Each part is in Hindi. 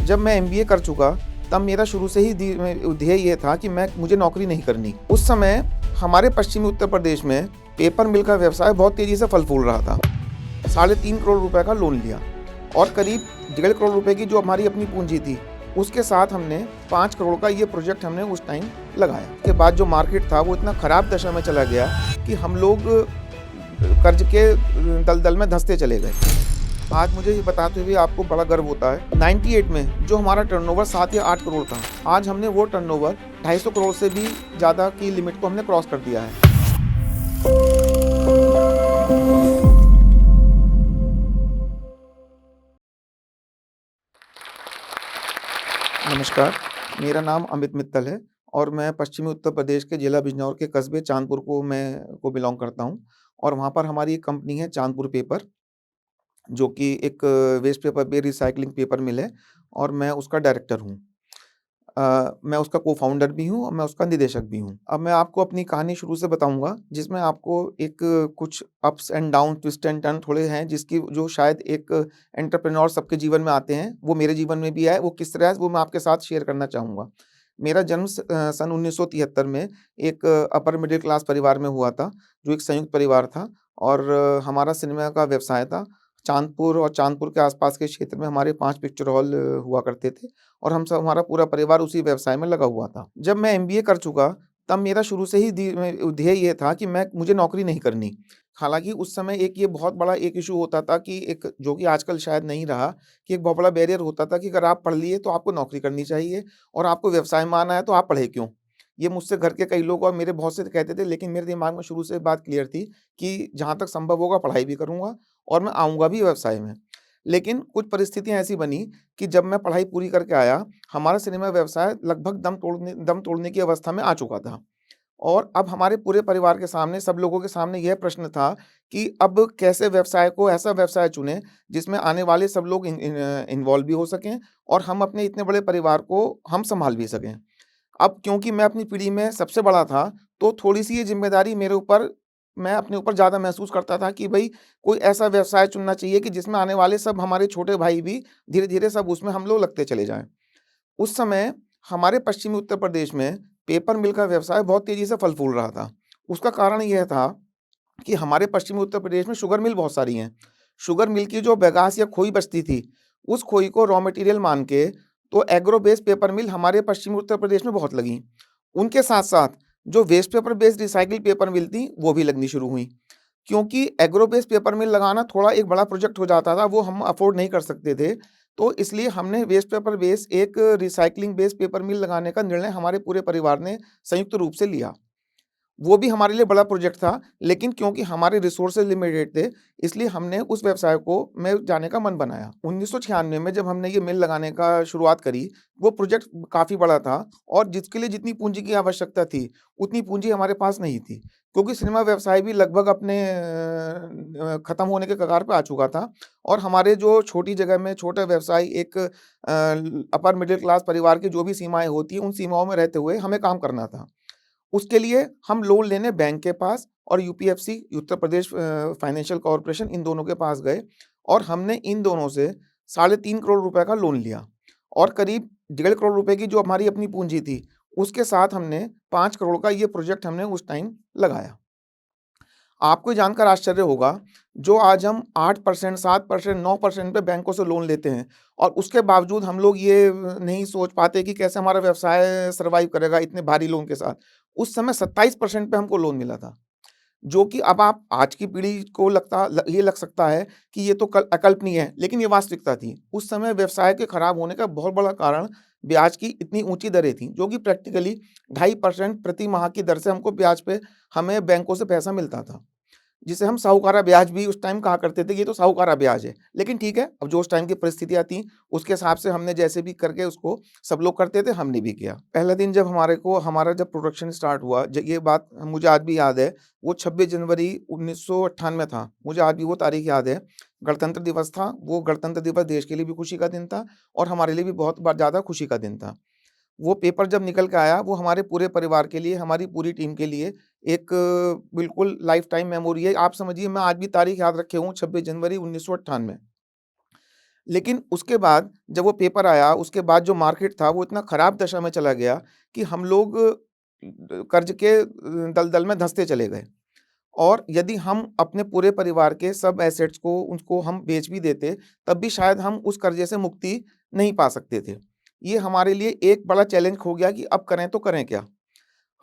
जब मैं एमबीए कर चुका, तब मेरा शुरू से ही ध्येय ये था कि मुझे नौकरी नहीं करनी। उस समय हमारे पश्चिमी उत्तर प्रदेश में पेपर मिल का व्यवसाय बहुत तेज़ी से फल फूल रहा था। 3.5 करोड़ रुपए का लोन लिया और करीब 1.5 करोड़ रुपए की जो हमारी अपनी पूंजी थी, उसके साथ हमने 5 करोड़ का ये प्रोजेक्ट हमने उस टाइम लगाया। उसके बाद जो मार्केट था वो इतना ख़राब दशा में चला गया कि हम लोग कर्ज के दलदल में धंसते चले गए। आज मुझे ये बताते हुए आपको बड़ा गर्व होता है, 98 में जो हमारा टर्नओवर 7 या 8 करोड़ था, आज हमने वो टर्नओवर 250 करोड़ से भी ज़्यादा की लिमिट को हमने क्रॉस कर दिया है। नमस्कार, मेरा नाम अमित मित्तल है और मैं पश्चिमी उत्तर प्रदेश के जिला बिजनौर के कस्बे चांदपुर को बिलॉन्ग करता हूँ और वहाँ पर हमारी एक कंपनी है चांदपुर पेपर, जो कि एक वेस्ट पेपर पे रिसाइक्लिंग पेपर मिल है और मैं उसका डायरेक्टर हूँ। मैं उसका को-फाउंडर भी हूँ और मैं उसका निदेशक भी हूँ। अब मैं आपको अपनी कहानी शुरू से बताऊँगा, जिसमें आपको एक कुछ ups and down, twist and turn थोड़े हैं, जिसकी जो शायद एक एंटरप्रेन्योर सबके जीवन में आते हैं, वो मेरे जीवन में भी आए, वो किस तरह है, वो मैं आपके साथ शेयर करना चाहूँगा। मेरा जन्म सन 1973 में एक अपर मिडिल क्लास परिवार में हुआ था, जो एक संयुक्त परिवार था और हमारा सिनेमा का व्यवसाय था। चाँदपुर और चाँदपुर के आस-पास के क्षेत्र में हमारे 5 पिक्चर हॉल हुआ करते थे और हमारा पूरा परिवार उसी व्यवसाय में लगा हुआ था। जब मैं एमबीए कर चुका, तब मेरा शुरू से ही ध्येय ये था कि मुझे नौकरी नहीं करनी। हालाँकि उस समय एक ये बहुत बड़ा एक इश्यू होता था कि एक जो कि आजकल शायद नहीं रहा, कि एक बहुत बड़ा बैरियर होता था कि अगर आप पढ़ लिए तो आपको नौकरी करनी चाहिए और आपको व्यवसाय में आना है तो आप पढ़े क्यों? ये मुझसे घर के कई लोग और मेरे बहुत से कहते थे, लेकिन मेरे दिमाग में शुरू से बात क्लियर थी कि जहाँ तक संभव होगा पढ़ाई भी करूँगा और मैं आऊँगा भी व्यवसाय में। लेकिन कुछ परिस्थितियाँ ऐसी बनी कि जब मैं पढ़ाई पूरी करके आया, हमारा सिनेमा व्यवसाय लगभग दम तोड़ने की अवस्था में आ चुका था। और अब हमारे पूरे परिवार के सामने, सब लोगों के सामने यह प्रश्न था कि अब कैसे ऐसा व्यवसाय चुनें, जिसमें आने वाले सब लोग इन्वॉल्व भी हो सकें और हम अपने इतने बड़े परिवार को हम सँभाल भी सकें। अब क्योंकि मैं अपनी पीढ़ी में सबसे बड़ा था, तो थोड़ी-सी ये ज़िम्मेदारी मैं अपने ऊपर ज़्यादा महसूस करता था कि भई कोई ऐसा व्यवसाय चुनना चाहिए कि जिसमें आने वाले सब हमारे छोटे भाई भी धीरे-धीरे सब उसमें हम लोग लगते चले जाएँ। उस समय हमारे पश्चिमी उत्तर प्रदेश में पेपर मिल का व्यवसाय बहुत तेज़ी से फल फूल रहा था। उसका कारण यह था कि हमारे पश्चिमी उत्तर प्रदेश में शुगर मिल बहुत सारी हैं। शुगर मिल की जो बैगास या खोई बचती थी, उस खोई को रॉ मटेरियल मान के तो एग्रो बेस्ड पेपर मिल हमारे पश्चिमी उत्तर प्रदेश में बहुत लगीं। उनके साथ-साथ जो waste paper based recycle paper mill थी, वो भी लगनी शुरू हुईं। क्योंकि एग्रो बेस्ड पेपर मिल लगाना थोड़ा एक बड़ा प्रोजेक्ट हो जाता था, वो हम अफ़ोर्ड नहीं कर सकते थे। तो इसलिए हमने वेस्ट पेपर बेस्ड एक रिसाइक्लिंग बेस्ड पेपर मिल लगाने का निर्णय हमारे पूरे परिवार ने संयुक्त रूप से लिया। वो भी हमारे लिए बड़ा प्रोजेक्ट था, लेकिन क्योंकि हमारे रिसोर्सेज़ लिमिटेड थे, इसलिए हमने उस व्यवसाय में जाने का मन बनाया। 1996 में जब हमने ये मिल लगाने का शुरुआत करी, वो प्रोजेक्ट काफ़ी बड़ा था और जिसके लिए जितनी पूँजी की आवश्यकता थी, उतनी पूँजी हमारे पास नहीं थी। क्योंकि सिनेमा व्यवसाय भी लगभग अपने खत्म होने के कगार पे आ चुका था और हमारे जो छोटी जगह में छोटा व्यवसाय एक अपर मिडल क्लास परिवार की जो भी सीमाएँ होती हैं, उन सीमाओं में रहते हुए हमें काम करना था। उसके लिए हम लोन लेने बैंक के पास और यूपीएफसी, उत्तर प्रदेश फाइनेंशियल कॉर्पोरेशन, इन दोनों के पास गए और हमने इन दोनों से 3.5 करोड़ रुपए का लोन लिया और करीब 1.5 करोड़ रुपए की जो हमारी अपनी पूंजी थी, उसके साथ हमने 5 करोड़ का ये प्रोजेक्ट हमने उस टाइम लगाया। आपको ये जानकर आश्चर्य होगा, जो आज हम 8%, 7%, 9% पे बैंकों से लोन लेते हैं और उसके बावजूद हम लोग ये नहीं सोच पाते कि कैसे हमारा व्यवसाय सर्वाइव करेगा इतने भारी लोन के साथ। उस समय 27% पे हमको लोन मिला था, जो कि अब आप आज की पीढ़ी को ये लग सकता है कि ये तो अकल्पनीय है, लेकिन ये वास्तविकता थी। उस समय व्यवसाय के खराब होने का बहुत बड़ा कारण ब्याज की इतनी ऊँची दरें थीं, जो कि प्रैक्टिकली 2.5% प्रति माह की दर से हमको ब्याज पे हमें बैंकों से पैसा मिलता था। जिसे हम साहूकारा ब्याज भी उस टाइम कहा करते थे, ये तो साहूकारा ब्याज है। लेकिन ठीक है, अब जो उस टाइम की परिस्थितियाँ थीं, उसके हिसाब से हमने जैसे भी करके उसको सब लोग करते थे, हमने भी किया। पहला दिन जब हमारा जब प्रोडक्शन स्टार्ट हुआ, ये बात मुझे आज भी याद है, वो 26 जनवरी 1998 था। मुझे आज भी वो तारीख याद है। गणतंत्र दिवस था, वो गणतंत्र दिवस देश के लिए भी खुशी का दिन था और हमारे लिए भी बहुत ज़्यादा खुशी का दिन था। वो पेपर जब निकल के आया, वो हमारे पूरे परिवार के लिए, हमारी पूरी टीम के लिए एक बिल्कुल लाइफ़ टाइम मेमोरी है। आप समझिए, मैं आज भी तारीख़ याद रखे हूँ, 26 जनवरी 1998। लेकिन उसके बाद जब वो पेपर आया, उसके बाद जो मार्केट था वो इतना खराब दशा में चला गया कि हम लोग कर्ज के दलदल में धँसते चले गए। और यदि हम अपने पूरे परिवार के सब एसेट्स को उसको हम बेच भी देते, तब भी शायद हम उस कर्जे से मुक्ति नहीं पा सकते थे। ये हमारे लिए एक बड़ा चैलेंज हो गया कि अब करें तो करें क्या?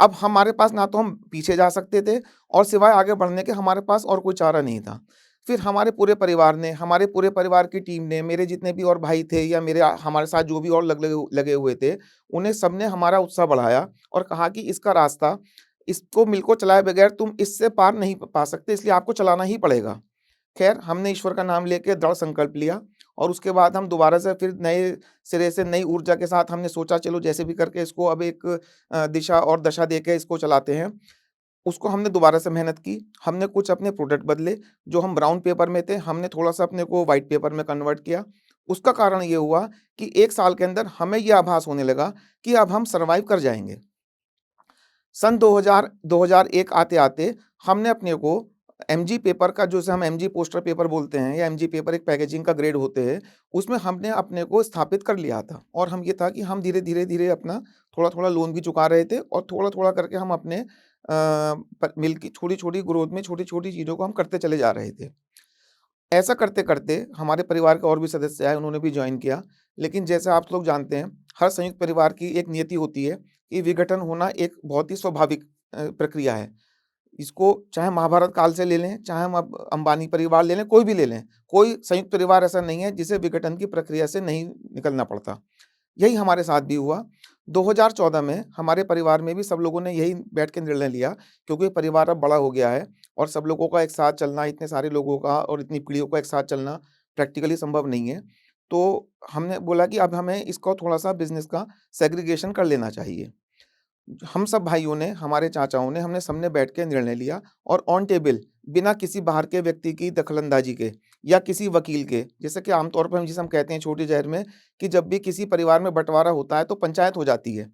अब हमारे पास ना तो हम पीछे जा सकते थे और सिवाय आगे बढ़ने के हमारे पास और कोई चारा नहीं था। फिर हमारे पूरे परिवार ने, हमारे पूरे परिवार की टीम ने, मेरे जितने भी और भाई थे या हमारे साथ जो भी और लगे हुए थे, उन्हें सबने हमारा उत्साह बढ़ाया और कहा कि इसका रास्ता, इसको मिल को चलाए बगैर तुम इससे पार नहीं पा सकते, इसलिए आपको चलाना ही पड़ेगा। खैर, हमने ईश्वर का नाम लेके दृढ़ संकल्प लिया और उसके बाद हम दोबारा से फिर नए सिरे से नई ऊर्जा के साथ हमने सोचा चलो जैसे भी करके इसको अब एक दिशा और दशा देके इसको चलाते हैं। उसको हमने दोबारा से मेहनत की, हमने कुछ अपने प्रोडक्ट बदले, जो हम ब्राउन पेपर में थे, हमने थोड़ा-सा अपने को व्हाइट पेपर में कन्वर्ट किया। उसका कारण ये हुआ कि 1 साल के अंदर हमें ये आभास होने लगा कि अब हम सर्वाइव कर जाएँगे। सन 2001 आते-आते हमने अपने को एमजी पेपर का, जिसे हम एमजी पोस्टर पेपर बोलते हैं या एमजी पेपर एक पैकेजिंग का ग्रेड होते हैं, उसमें हमने अपने को स्थापित कर लिया था। और हम ये था कि हम धीरे-धीरे अपना थोड़ा-थोड़ा लोन भी चुका रहे थे और थोड़ा-थोड़ा करके हम अपने मिल की छोटी-छोटी ग्रोथ में छोटी-छोटी चीज़ों को हम करते चले जा रहे थे। ऐसा करते-करते हमारे परिवार के और भी सदस्य आए, उन्होंने भी जॉइन किया। लेकिन जैसे आप लोग जानते हैं, हर संयुक्त परिवार की एक नियति होती है कि विघटन होना एक बहुत ही स्वाभाविक प्रक्रिया है। इसको चाहे महाभारत काल से ले लें, चाहे हम अब अंबानी परिवार ले लें, कोई भी ले लें। कोई संयुक्त परिवार ऐसा नहीं है जिसे विघटन की प्रक्रिया से नहीं निकलना पड़ता। यही हमारे साथ भी हुआ। 2014 में हमारे परिवार में भी सब लोगों ने यही बैठ के निर्णय लिया, क्योंकि परिवार अब बड़ा हो गया है और सब लोगों का एक साथ चलना, इतने सारे लोगों का और इतनी पीढ़ियों का एक साथ चलना प्रैक्टिकली संभव नहीं है। तो हमने बोला कि अब हमें इसको थोड़ा-सा बिज़नेस का सेग्रीगेशन कर लेना चाहिए। हम सब भाइयों ने, हमारे चाचाओं ने, हमने सबने बैठ के निर्णय लिया और ऑन टेबल, बिना किसी बाहर के व्यक्ति की दखल-अंदाज़ी के या किसी वकील के, जैसे कि आम तौर पर हम कहते हैं छोटी शहर में कि जब भी किसी परिवार में बँटवारा होता है तो पंचायत हो जाती है।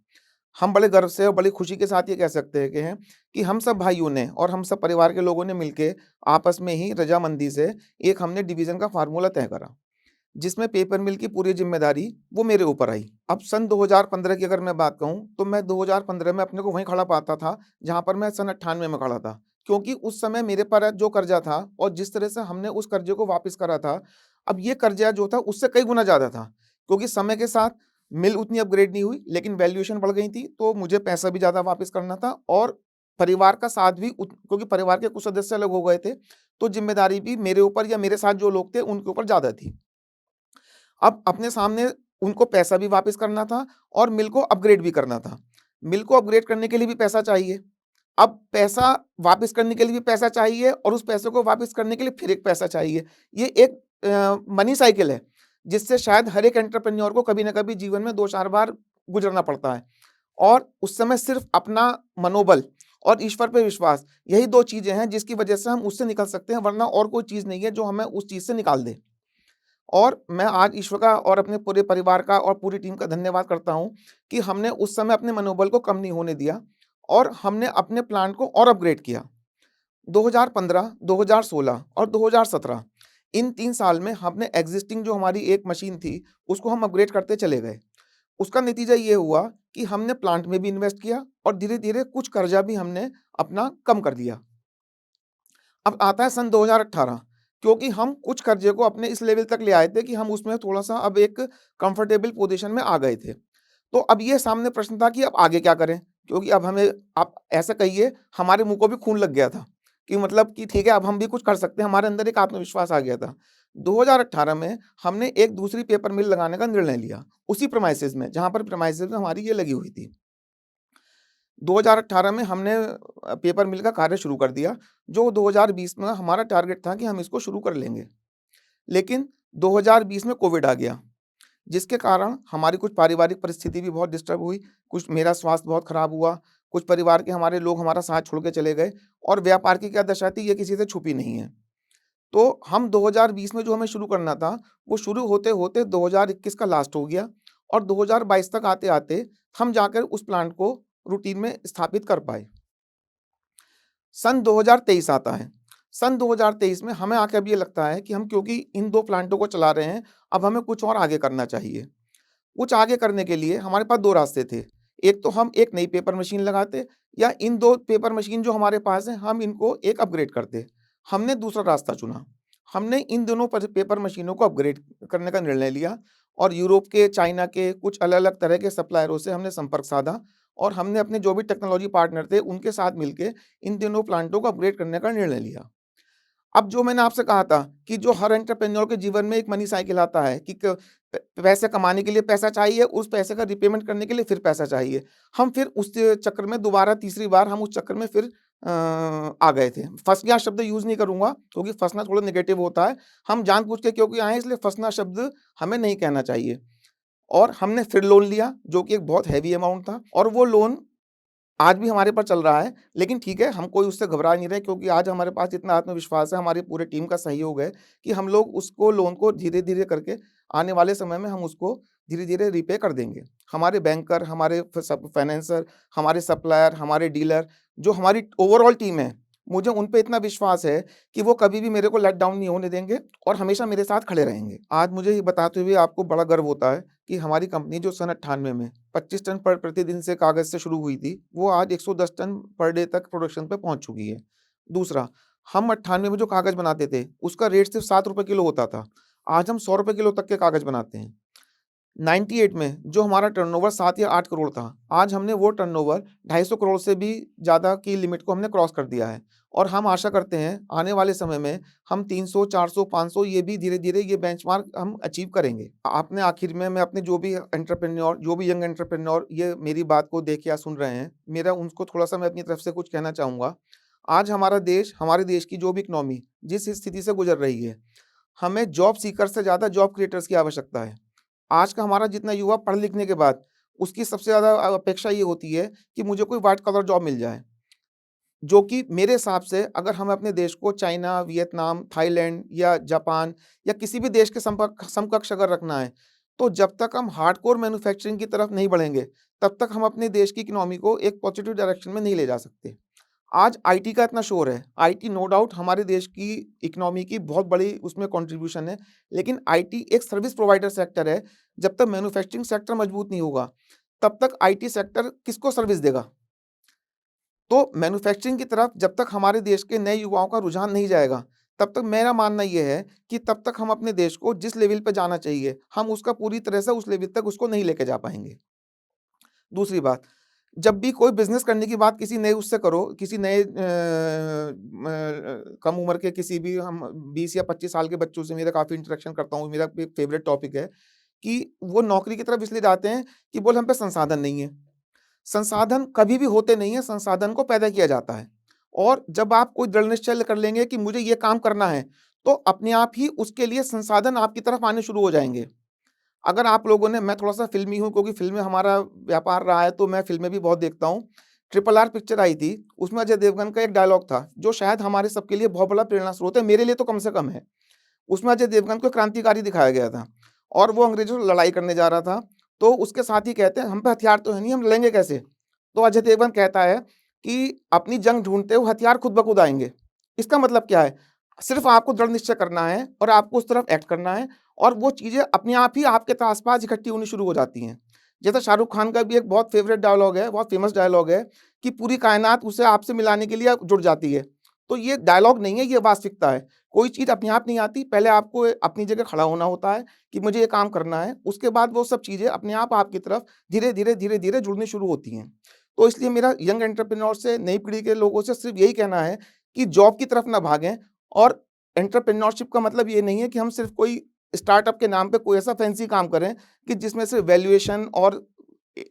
हम बड़े गर्व से और बड़ी खुशी के साथ ये कह सकते हैं कि हम सब भाइयों ने और हम सब परिवार के लोगों ने मिलके आपस में ही रज़ामंदी से एक हमने डिवीज़न का फ़ॉर्मूला तय करा, जिसमें पेपर मिल की पूरी ज़िम्मेदारी वो मेरे ऊपर आई। अब सन 2015 की अगर मैं बात कहूँ, तो मैं 2015 में अपने को वहीं खड़ा पाता था, जहाँ पर मैं सन 98 में खड़ा था। क्योंकि उस समय मेरे पर जो कर्ज़ा था और जिस तरह से हमने उस कर्ज़े को वापस करा था, अब ये कर्ज़ा जो था उससे कई गुना ज़्यादा था। क्योंकि समय के साथ मिल उतनी अपग्रेड नहीं हुई, लेकिन वैल्यूएशन बढ़ गई थी, तो मुझे पैसा भी ज़्यादा वापस करना था और परिवार का साथ भी क्योंकि परिवार के कुछ सदस्य अलग हो गए थे, तो ज़िम्मेदारी भी मेरे ऊपर या मेरे साथ जो लोग थे, उनके ऊपर ज़्यादा थी। अब अपने सामने उनको पैसा भी वापस करना था और मिल को अपग्रेड भी करना था। मिल को अपग्रेड करने के लिए भी पैसा चाहिए। अब पैसा वापस करने के लिए भी पैसा चाहिए और उस पैसे को वापस करने के लिए फिर एक पैसा चाहिए। ये एक मनी साइकिल है, जिससे शायद हर एक एंटरप्रेन्योर को कभी न कभी जीवन में 2-4 बार गुज़रना पड़ता है। और उस समय सिर्फ़ अपना मनोबल और ईश्वर पे विश्वास, यही 2 चीज़ें हैं जिसकी वजह से हम उससे निकल सकते हैं, वरना और कोई चीज़ नहीं है जो हमें उस चीज़ से निकाल दे। और मैं आज ईश्वर का और अपने पूरे परिवार का और पूरी टीम का धन्यवाद करता हूँ कि हमने उस समय अपने मनोबल को कम नहीं होने दिया और हमने अपने प्लांट को और अपग्रेड किया। 2015, 2016 और 2017, इन 3 साल में हमने एक्जिस्टिंग जो हमारी एक मशीन थी, उसको हम अपग्रेड करते चले गए। उसका नतीजा ये हुआ कि हमने प्लांट में भी इन्वेस्ट किया और धीरे-धीरे कुछ कर्जा भी हमने अपना कम कर लिया। अब आता है सन 2018, क्योंकि हम कुछ कर्जे को अपने इस लेवल तक ले आए थे कि हम उसमें थोड़ा-सा अब एक कंफर्टेबल पोज़ीशन में आ गए थे। तो अब ये सामने प्रश्न था कि अब आगे क्या करें? क्योंकि अब हमें, आप ऐसा कहिए, हमारे मुँह को भी खून लग गया था कि मतलब कि ठीक है, अब हम भी कुछ कर सकते हैं, हमारे अंदर एक आत्मविश्वास आ गया था। 2018 में हमने एक दूसरी पेपर मिल लगाने का निर्णय लिया, उसी प्रीमाइसेज़ में, जहाँ पर प्रीमाइसेज़ में हमारी ये लगी हुई थी। 2018 में हमने पेपर मिल का कार्य शुरू कर दिया, जो 2020 में हमारा टारगेट था कि हम इसको शुरू कर लेंगे। लेकिन 2020 में कोविड आ गया, जिसके कारण हमारी कुछ पारिवारिक परिस्थिति भी बहुत डिस्टर्ब हुई, कुछ मेरा स्वास्थ्य बहुत खराब हुआ, कुछ परिवार के हमारे लोग हमारा साथ छोड़ के चले गए और व्यापार की क्या दशा थी, ये किसी से छुपी नहीं है। तो हम 2020 में जो हमें शुरू करना था, वो शुरू होते-होते 2021 का लास्ट हो गया और 2022 तक आते-आते हम जाकर उस प्लांट को रूटीन में स्थापित कर पाए। सन 2023 आता है। सन 2023 में हमें आके अब ये लगता है कि हम क्योंकि इन 2 प्लांटों को चला रहे हैं, अब हमें कुछ और आगे करना चाहिए। कुछ आगे करने के लिए हमारे पास 2 रास्ते थे। एक तो हम एक नई पेपर मशीन लगाते या इन 2 पेपर मशीन जो हमारे पास हैं, हम इनको एक अपग्रेड करते। हमने दूसरा रास्ता चुना। हमने इन दोनों पेपर मशीनों को अपग्रेड करने का निर्णय लिया और यूरोप के, चाइना के कुछ अलग-अलग तरह के सप्लायरों से हमने संपर्क साधा और हमने अपने जो भी टेक्नोलॉजी पार्टनर थे, उनके साथ मिलके इन तीनों प्लांटों को अपग्रेड करने का निर्णय लिया। अब जो मैंने आपसे कहा था कि जो हर एंटरप्रेन्योर के जीवन में एक मनी साइकिल आता है कि पैसे कमाने के लिए पैसा चाहिए, उस पैसे का रिपेमेंट करने के लिए फिर पैसा चाहिए। हम फिर उस चक्कर में दोबारा तीसरी बार हम उस चक्कर में फिर आ गए थे। फँस गया शब्द यूज़ नहीं करूँगा क्योंकि फँसना थोड़ा नेगेटिव होता है। हम जानबूझ के क्योंकि आए हैं इसलिए फँसना शब्द हमें नहीं कहना चाहिए। और हमने फिर लोन लिया जो कि एक बहुत हेवी अमाउंट था और वो लोन आज भी हमारे पास चल रहा है, लेकिन ठीक है, हम कोई उससे घबरा नहीं रहे क्योंकि आज हमारे पास इतना आत्मविश्वास है, हमारी पूरी टीम का सहयोग है कि हम लोग उसको लोन को धीरे-धीरे करके आने वाले समय में हम उसको धीरे-धीरे रीपे कर देंगे। हमारे बैंकर, हमारे फाइनेंसर, हमारे सप्लायर, हमारे डीलर, जो हमारी ओवरऑल टीम है, मुझे उन पे इतना विश्वास है कि वो कभी भी मेरे को लेट डाउन नहीं होने देंगे और हमेशा मेरे साथ खड़े रहेंगे। आज मुझे ये बताते हुए आपको बड़ा गर्व होता है कि हमारी कंपनी जो सन 98 में 25 टन पर प्रतिदिन से कागज़ से शुरू हुई थी, वो आज 110 टन पर डे तक प्रोडक्शन पे पहुँच चुकी है। दूसरा, हम 98 में जो कागज़ बनाते थे, उसका रेट सिर्फ़ ₹7 किलो होता था। आज हम ₹100 किलो तक के कागज़ बनाते हैं। 98 में जो हमारा टर्नओवर 7 या 8 करोड़ था, आज हमने वो टर्नओवर 250 करोड़ से भी ज़्यादा की लिमिट को हमने क्रॉस कर दिया है और हम आशा करते हैं आने वाले समय में हम 300, 400, 500 ये भी धीरे-धीरे ये बेंचमार्क हम अचीव करेंगे। आपने आखिर में मैं अपने जो भी एंटरप्रेन्योर, जो भी यंग एंटरप्रेन्योर ये मेरी बात को देख या सुन रहे हैं, मेरा उनको थोड़ा-सा मैं अपनी तरफ से कुछ कहना चाहूँगा। आज हमारा देश, हमारे देश की जो भी इकोनॉमी जिस स्थिति से गुज़र रही है, हमें जॉब सीकर से ज़्यादा जॉब क्रिएटर्स की आवश्यकता है। आज का हमारा जितना युवा पढ़ लिखने के बाद उसकी सबसे ज़्यादा अपेक्षा ये होती है कि मुझे कोई व्हाइट कॉलर जॉब मिल जाए। जो कि मेरे हिसाब से अगर हम अपने देश को चाइना, वियतनाम, थाईलैंड या जापान या किसी भी देश के समकक्ष अगर रखना है, तो जब तक हम हार्डकोर मैन्युफैक्चरिंग की तरफ नहीं बढ़ेंगे, तब तक हम अपने देश की इकोनॉमी को एक पॉजिटिव डायरेक्शन में नहीं ले जा सकते। आज आईटी का इतना शोर है, आईटी नो डाउट हमारे देश की इकोनॉमी की बहुत बड़ी उसमें कंट्रीब्यूशन है, लेकिन आईटी एक सर्विस प्रोवाइडर सेक्टर है। जब तक मैन्युफैक्चरिंग सेक्टर मजबूत नहीं होगा, तब तक आईटी सेक्टर किसको सर्विस देगा? तो मैन्युफैक्चरिंग की तरफ जब तक हमारे देश के नए युवाओं का रुझान नहीं जाएगा, तब तक मेरा मानना ये है कि तब तक हम अपने देश को जिस लेवल पे जाना चाहिए, हम उसका पूरी तरह से उस लेवल तक उसको नहीं लेके जा पाएँगे। दूसरी बात, जब भी कोई बिज़नेस करने की बात किसी नए उससे करो, किसी नए कम उम्र के किसी भी हम 20 या 25 साल के बच्चों से मेरा काफ़ी इंटरेक्शन करता हूँ, मेरा एक फ़ेवरेट टॉपिक है कि वो नौकरी की तरफ इसलिए जाते हैं कि बोले हम पे संसाधन नहीं है। संसाधन कभी भी होते नहीं है, संसाधन को पैदा किया जाता है और जब आप कोई दृढ़ निश्चय कर लेंगे कि मुझे ये काम करना है, तो अपने आप ही उसके लिए संसाधन आपकी तरफ आने शुरू हो जाएँगे। अगर आप लोगों ने मैं थोड़ा-सा फ़िल्मी हूँ क्योंकि फ़िल्में हमारा व्यापार रहा है, तो मैं फ़िल्में भी बहुत देखता हूँ। ट्रिपल आर पिक्चर आई थी, उसमें अजय देवगन का एक डायलॉग था, जो शायद हमारे सबके लिए बहुत बड़ा प्रेरणा स्रोत है, मेरे लिए तो कम से कम है। उसमें अजय देवगन को क्रांतिकारी दिखाया गया था और वो अंग्रेज़ों से लड़ाई करने जा रहा था, तो उसके साथी कहते हैं, "हम पे हथियार तो है नहीं, हम लड़ेंगे कैसे?" तो अजय देवगन कहता है कि अपनी जंग ढूँढते हो, हथियार खुद ब खुद आएँगे। इसका मतलब क्या है? सिर्फ़ आपको दृढ़ निश्चय करना है और आपको उस तरफ एक्ट करना है और वो चीज़ें अपने आप ही आपके आस-पास इकट्ठी होनी शुरू हो जाती हैं। जैसे शाहरुख खान का भी एक बहुत फ़ेवरेट डायलॉग है, बहुत फ़ेमस डायलॉग है कि पूरी कायनात उसे आपसे मिलाने के लिए जुट जाती है। तो ये डायलॉग नहीं है, ये वास्तविकता है। कोई चीज़ अपने आप नहीं आती, पहले आपको अपनी जगह खड़ा होना होता है कि मुझे ये काम करना है, उसके बाद वो सब चीज़ें अपने आप आपकी तरफ धीरे-धीरे, धीरे-धीरे जुड़नी शुरू होती हैं। तो इसलिए मेरा यंग एंटरप्रेन्योर से, नई पीढ़ी के लोगों से सिर्फ़ यही कहना है कि जॉब की तरफ ना भागें और एंटरप्रेन्योरशिप का मतलब ये नहीं है कि हम सिर्फ़ कोई स्टार्टअप के नाम पे कोई ऐसा फैंसी काम करें कि जिसमें से वैल्यूएशन और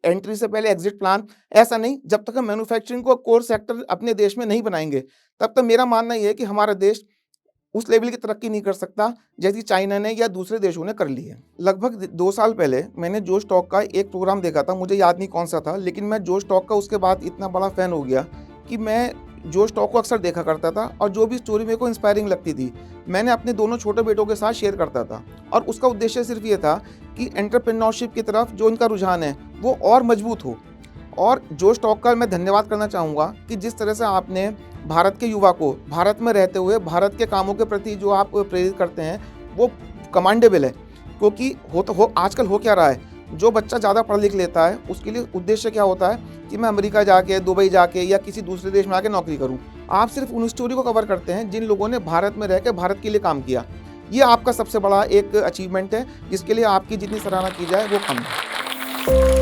एंट्री से पहले एग्ज़िट प्लान, ऐसा नहीं। जब तक हम मैन्युफैक्चरिंग को कोर सेक्टर अपने देश में नहीं बनाएँगे, तब तक मेरा मानना ये है कि हमारा देश उस लेवल की तरक्की नहीं कर सकता, जैसी चाइना ने या दूसरे देशों ने कर ली है। लगभग 2 साल पहले मैंने जोश टॉक का एक प्रोग्राम देखा था, मुझे याद नहीं कौन-सा था, लेकिन मैं जोश टॉक का उसके बाद इतना बड़ा फ़ैन हो गया कि मैं जोश टॉक को अक्सर देखा करता था और जो भी स्टोरी मेरे को इंस्पायरिंग लगती थी, मैंने अपने दोनों छोटे बेटों के साथ शेयर करता था और उसका उद्देश्य सिर्फ़ ये था कि एंटरप्रेन्योरशिप की तरफ जो इनका रुझान है, वो और मजबूत हो। और जोश टॉक का मैं धन्यवाद करना चाहूँगा कि जिस तरह से आपने भारत के युवा को भारत में रहते हुए भारत के कामों के प्रति जो आप प्रेरित करते हैं, वो कमांडेबल है। क्योंकि आजकल हो क्या रहा है, जो बच्चा ज़्यादा पढ़ लिख लेता है, उसके लिए उद्देश्य क्या होता है कि मैं अमेरिका जाके, दुबई जाके या किसी दूसरे देश में आके नौकरी करूँ। आप सिर्फ उन स्टोरी को कवर करते हैं जिन लोगों ने भारत में रह के भारत के लिए काम किया। ये आपका सबसे बड़ा एक अचीवमेंट है, जिसके लिए आपकी जितनी सराहना की जाए वो कम है।